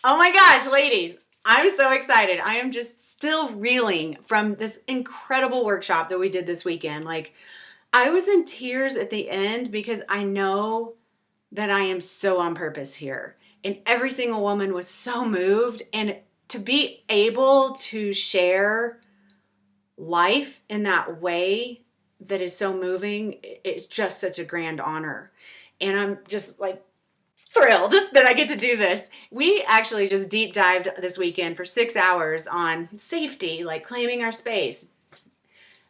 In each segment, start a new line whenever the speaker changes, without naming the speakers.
Oh my gosh, ladies, I'm so excited. I am just still reeling from this incredible workshop that we did this weekend. Like, I was in tears at the end because I know that I am so on purpose here. And every single woman was so moved. And to be able to share life in that way that is so moving, it's just such a grand honor. And I'm just like thrilled that I get to do this. We actually just deep dived this weekend for 6 hours on safety, like claiming our space.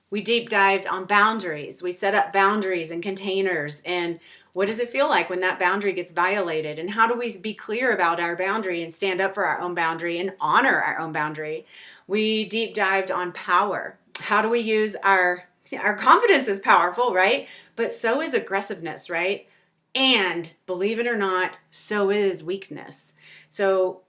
We deep dived on boundaries. We set up boundaries and containers, and what does it feel like when that boundary gets violated? And how do we be clear about our boundary and stand up for our own boundary and honor our own boundary? We deep dived on power. How do we use our confidence is powerful, right? But so is aggressiveness, right? And believe it or not, so is weakness. So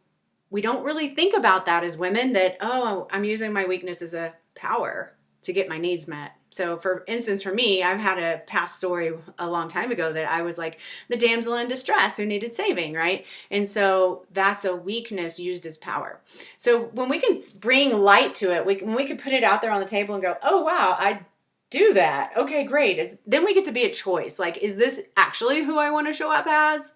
we don't really think about that as women, that, oh, I'm using my weakness as a power to get my needs met. So for instance, for me, I've had a past story a long time ago that I was like the damsel in distress who needed saving, right? And so that's a weakness used as power. So when we can bring light to it, when we can put it out there on the table and go, oh, wow, I do that. Okay, great. Then we get to be a choice. Like, is this actually who I want to show up as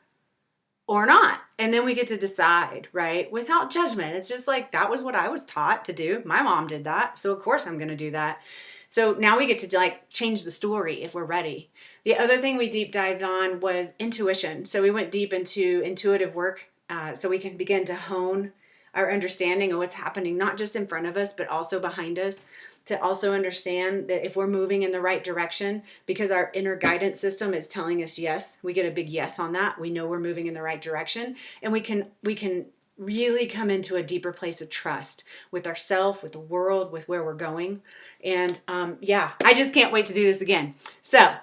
or not? And then we get to decide, right? Without judgment. It's just like, that was what I was taught to do. My mom did that. So of course I'm going to do that. So now we get to like change the story if we're ready. The other thing we deep dived on was intuition. So we went deep into intuitive work so we can begin to hone our understanding of what's happening, not just in front of us, but also behind us, to also understand that if we're moving in the right direction, because our inner guidance system is telling us yes, we get a big yes on that. We know we're moving in the right direction, and we can really come into a deeper place of trust with ourselves, with the world, with where we're going. And I just can't wait to do this again. So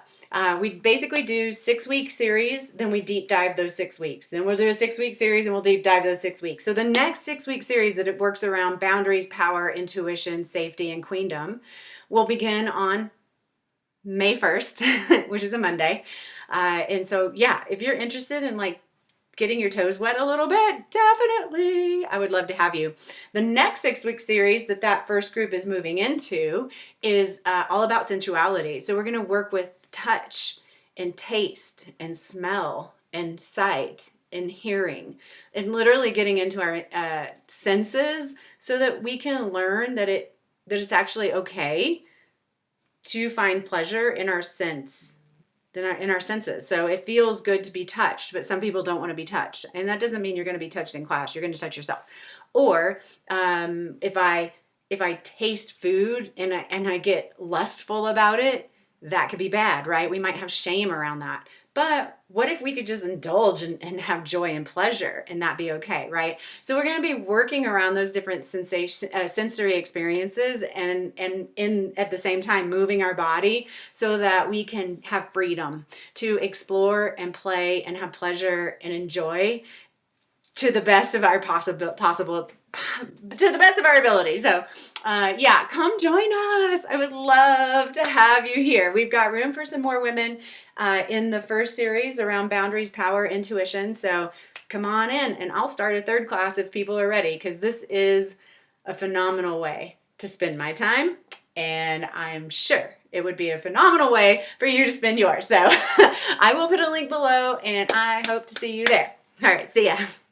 we basically do 6-week series, then we deep dive those 6 weeks. Then we'll do a 6-week series and we'll deep dive those 6 weeks. So the next 6-week series that it works around boundaries, power, intuition, safety, and queendom will begin on May 1st, which is a Monday. And so, if you're interested in like getting your toes wet a little bit, definitely, I would love to have you. The next 6-week series that first group is moving into is all about sensuality. So we're going to work with touch and taste and smell and sight and hearing, and literally getting into our senses so that we can learn that it's actually okay to find pleasure in our senses. So it feels good to be touched, but some people don't want to be touched. And that doesn't mean you're going to be touched in class. You're going to touch yourself. Or if I taste food and I get lustful about it, that could be bad, right? We might have shame around that. But what if we could just indulge and have joy and pleasure and that be okay, right? So we're going to be working around those different sensory experiences and at the same time moving our body so that we can have freedom to explore and play and have pleasure and enjoy to the best of our to the best of our ability. So come join us. I would love to have you here. We've got room for some more women in the first series around boundaries, power, intuition. So come on in, and I'll start a third class if people are ready, because this is a phenomenal way to spend my time, and I'm sure it would be a phenomenal way for you to spend yours. So I will put a link below, and I hope to see you there. All right, see ya.